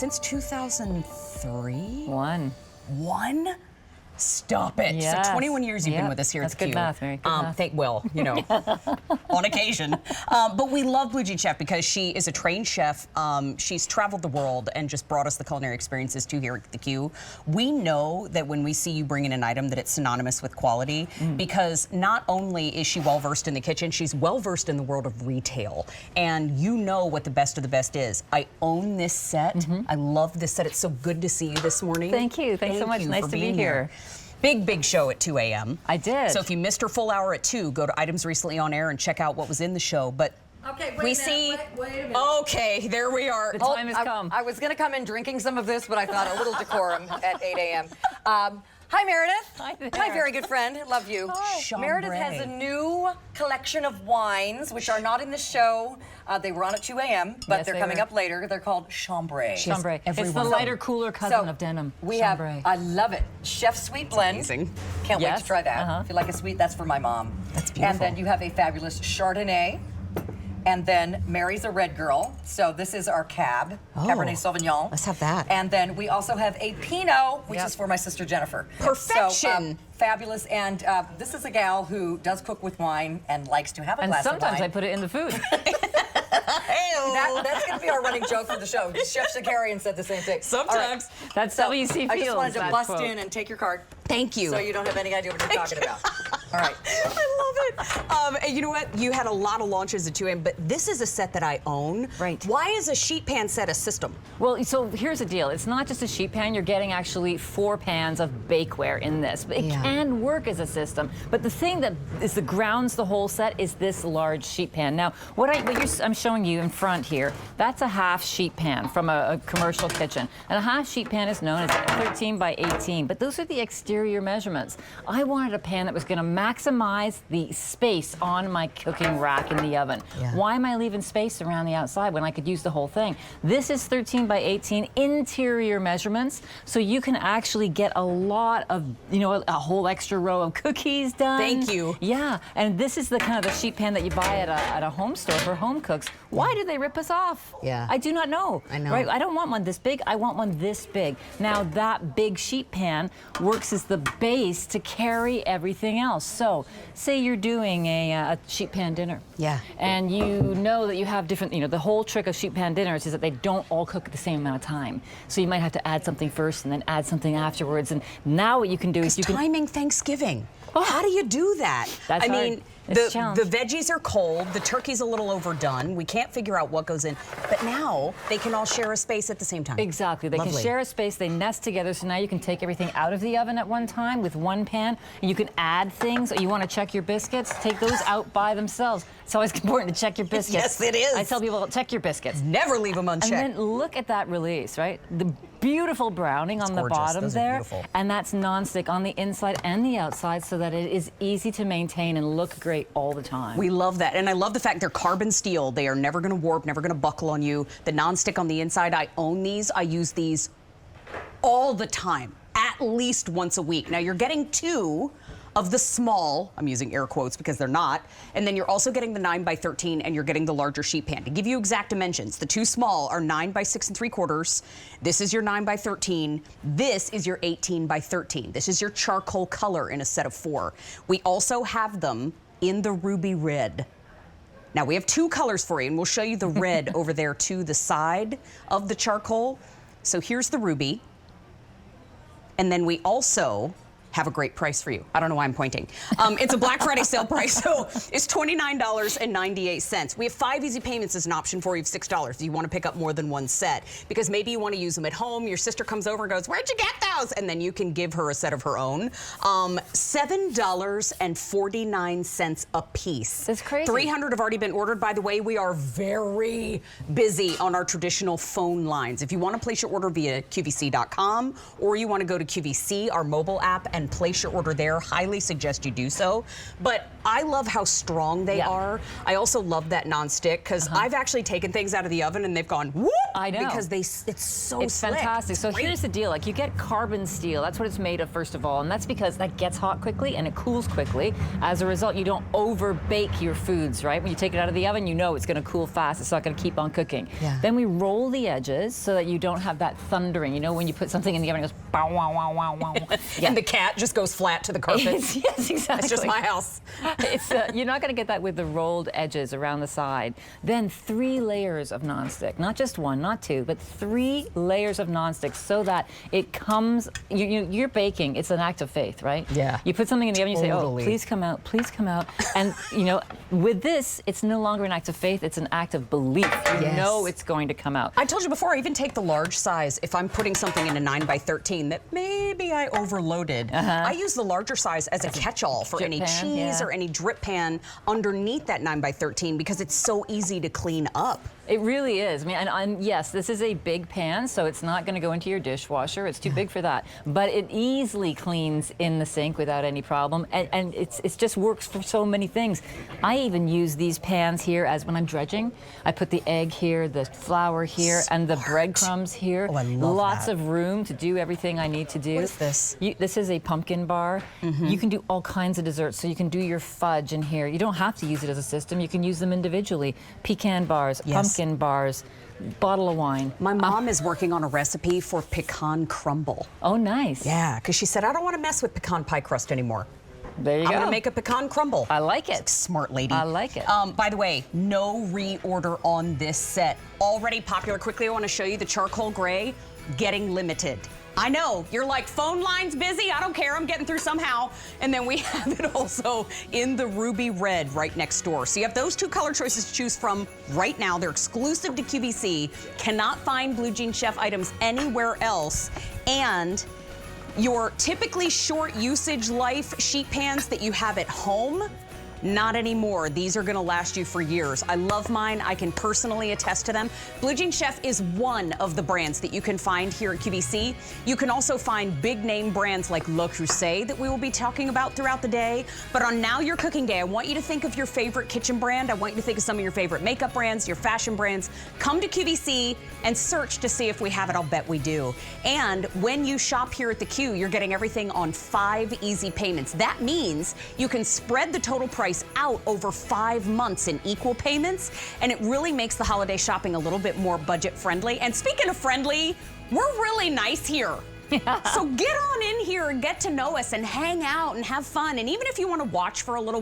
since 2003? One? Stop it. Yes. So 21 years you've been with us here That's at the good Q. math, Mary. Good math. Well, you know, on occasion. But we love Blue Jean Chef because she is a trained chef. She's traveled the world and just brought us the culinary experiences too here at the Q. We know that when we see you bring in an item that it's synonymous with quality because not only is she well-versed in the kitchen, she's well-versed in the world of retail. And you know what the best of the best is. I own this set. I love this set. It's so good to see you this morning. Thank you. Thanks so much. Nice to be here. Big show at 2 a.m. I did. So if you missed her full hour at 2, go to Items Recently on Air and check out what was in the show. But okay, wait a minute. Okay, there we are. The time has come. I was going to come in drinking some of this, but I thought a little decorum at 8 a.m. Hi, Meredith. Hi there. My very good friend. Love you. Hi. Meredith has a new collection of wines, which are not in the show. They were on at 2 a.m., but Yes, they're they coming were. up later. They're called Chambray. Chambray. It's the everyone. lighter, cooler cousin of denim. We Chambray. have, I love it, Chef Sweet Blend. Amazing. Can't wait Yes. to try that. Uh-huh. If you like a sweet, that's for my mom. That's beautiful. And then you have a fabulous Chardonnay. And then Mary's a red girl. So this is our Cab, Cabernet Sauvignon. Let's have that. And then we also have a Pinot, which is for my sister Jennifer. Perfection. So, fabulous. And this is a gal who does cook with wine and likes to have a And glass of sometimes wine. I put it in the food. That's going to be our running joke for the show. Chef Shakarian said the same thing. Sometimes. All right. That's how you see I just feels, wanted to that bust quote. in and take your card. Thank you. So you don't have any idea what you're talking about. All right. I love it. And you know what? You had a lot of launches at 2 a.m., but this is a set that I own. Right. Why is a sheet pan set a system? Well, so here's the deal. It's not just a sheet pan. You're getting actually 4 pans of bakeware in this. It can work as a system. But the thing that is the grounds the whole set is this large sheet pan. Now, I'm showing you in front here, that's a half sheet pan from a commercial kitchen. And a half sheet pan is known as 13 by 18. But those are the exterior measurements. I wanted a pan that was going to maximize the space on my cooking rack in the oven. Why am I leaving space around the outside when I could use the whole thing? This is 13 by 18 interior measurements, so you can actually get a lot of, a whole extra row of cookies done. Thank you. Yeah, and this is the kind of the sheet pan that you buy at a home store for home cooks. Why do they rip us off? Yeah. I do not know. I know. Right? I don't want one this big. I want one this big. Now that big sheet pan works as the base to carry everything else. So, say you're doing a sheet pan dinner. Yeah. And you know that you have different, the whole trick of sheet pan dinners is that they don't all cook at the same amount of time. So you might have to add something first and then add something afterwards. And now what you can do is you can timing Thanksgiving. How do you do that? That's I hard. mean, It's a the challenge. veggies are cold, the turkey's a little overdone. We can't figure out what goes in. But now they can all share a space at the same time. Exactly. They can share a space. They nest together. So now you can take everything out of the oven at one time with one pan. And you can add things. You want to check your biscuits? Take those out by themselves. It's always important to check your biscuits. Yes, it is. I tell people, check your biscuits. Never leave them unchecked. And then look at that release, right? The beautiful browning on the gorgeous. bottom Those are there. beautiful. And that's nonstick on the inside and the outside so that it is easy to maintain and look great all the time. We love that. And I love the fact they're carbon steel. They are never going to warp, never going to buckle on you. The nonstick on the inside, I own these. I use these all the time, at least once a week. Now you're getting 2 of the small, I'm using air quotes because they're not, and then you're also getting the 9 by 13 and you're getting the larger sheet pan. To give you exact dimensions, the 2 small are 9 by 6 3/4. This is your 9 by 13. This is your 18 by 13. This is your charcoal color in a set of 4. We also have them in the ruby red. Now we have 2 colors for you, and we'll show you the red over there to the side of the charcoal. So here's the ruby. And then we also have a great price for you. I don't know why I'm pointing. It's a Black Friday sale price, so it's $29.98. We have 5 easy payments as an option for you of $6 if you want to pick up more than one set, because maybe you want to use them at home. Your sister comes over and goes, "Where'd you get those?" And then you can give her a set of her own. $7.49 a piece. That's crazy. 300 have already been ordered. By the way, we are very busy on our traditional phone lines. If you want to place your order via QVC.com, or you want to go to QVC, our mobile app, and and place your order there. Highly suggest you do so. But I love how strong they are. I also love that nonstick because I've actually taken things out of the oven and they've gone whoop. I know. Because it's so It's slick. fantastic. So Great. here's the deal. Like, you get carbon steel. That's what it's made of, first of all. And that's because that gets hot quickly and it cools quickly. As a result, you don't over bake your foods, right? When you take it out of the oven, you know it's going to cool fast. It's not going to keep on cooking. Yeah. Then we roll the edges so that you don't have that thundering. You know, when you put something in the oven, it goes bow, wow, wow, wow, wow. And the cat just goes flat to the carpet. Yes, exactly. It's just my house. You're not going to get that with the rolled edges around the side. Then 3 layers of nonstick, not just 1, not 2, but 3 layers of nonstick so that it comes, you're baking, it's an act of faith, right? Yeah. You put something in the oven, you say, oh, Totally. please come out, please come out. And, with this, it's no longer an act of faith, it's an act of belief. You know it's going to come out. I told you before, I even take the large size if I'm putting something in a 9x13 that maybe I overloaded. I use the larger size as a catch-all for drip any pan, cheese or any drip pan underneath that 9x13 because it's so easy to clean up. It really is. I mean, and yes, this is a big pan, so it's not going to go into your dishwasher. It's too big for that. But it easily cleans in the sink without any problem, and it just works for so many things. I even use these pans here as when I'm dredging. I put the egg here, the flour here, and the breadcrumbs here. Oh, I love Lots that. of room to do everything I need to do. What is this? This is a pumpkin bar. You can do all kinds of desserts, so you can do your fudge in here. You don't have to use it as a system. You can use them individually. Pecan bars, pumpkin bars, bottle of wine. My mom is working on a recipe for pecan crumble. Oh, nice. Yeah, because she said, I don't want to mess with pecan pie crust anymore. There you I'm go. going to make a pecan crumble. I like it. Smart lady. I like it. By the way, no reorder on this set. Already popular. Quickly, I want to show you the charcoal gray getting limited. I know, you're like, phone line's busy, I don't care, I'm getting through somehow. And then we have it also in the ruby red right next door. So you have those 2 color choices to choose from right now. They're exclusive to QVC. Cannot find Blue Jean Chef items anywhere else. And your typically short usage life sheet pans that you have at home, not anymore. These are gonna last you for years. I love mine. I can personally attest to them. Blue Jean Chef is one of the brands that you can find here at QVC. You can also find big name brands like Le Creuset that we will be talking about throughout the day. But on Now You're Cooking Day, I want you to think of your favorite kitchen brand. I want you to think of some of your favorite makeup brands, your fashion brands. Come to QVC and search to see if we have it. I'll bet we do. And when you shop here at the Q, you're getting everything on 5 easy payments. That means you can spread the total price out over 5 months in equal payments, and it really makes the holiday shopping a little bit more budget friendly. And speaking of friendly, we're really nice here. So get on in here and get to know us and hang out and have fun. And even if you want to watch for a little while,